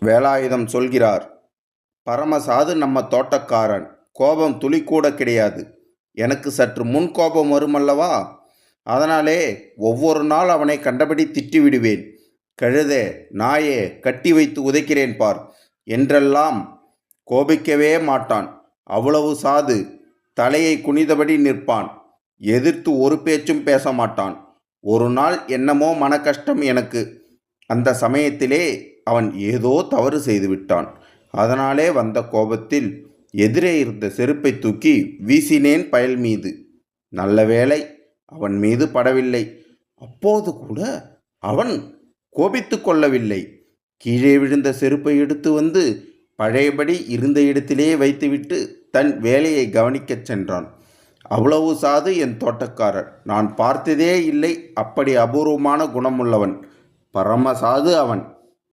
வேலாயுதம் சொல்கிறார், பரமசாது நம்ம தோட்டக்காரன், கோபம் துளி கூட கிடையாது. எனக்கு சற்று முன் கோபம் வருமல்லவா, அதனாலே ஒவ்வொரு நாள் அவனை கண்டபடி திட்டி விடுவேன். கழுதே, நாயே, கட்டி வைத்து உதைக்கிறேன் பார் என்றெல்லாம். கோபிக்கவே மாட்டான். அவ்வளவு சாது. தலையை குனிந்தபடி நிற்பான். எதிர்த்து ஒரு பேச்சும் பேச மாட்டான். ஒரு நாள் என்னமோ மன கஷ்டம் எனக்கு. அந்த சமயத்திலே அவன் ஏதோ தவறு செய்துவிட்டான். அதனாலே வந்த கோபத்தில் எதிரே இருந்த செருப்பை தூக்கி வீசினேன் பயல் மீது. நல்ல வேளை அவன் மீது படவில்லை. அப்போது கூட அவன் கோபித்து கொள்ளவில்லை. கீழே விழுந்த செருப்பை எடுத்து வந்து பழையபடி இருந்த இடத்திலே வைத்துவிட்டு தன் வேலையை கவனிக்கச் சென்றான். அவ்வளவு சாது என் தோட்டக்காரர். நான் பார்த்ததே இல்லை அப்படி அபூர்வமான குணமுள்ளவன். பரமசாது அவன்.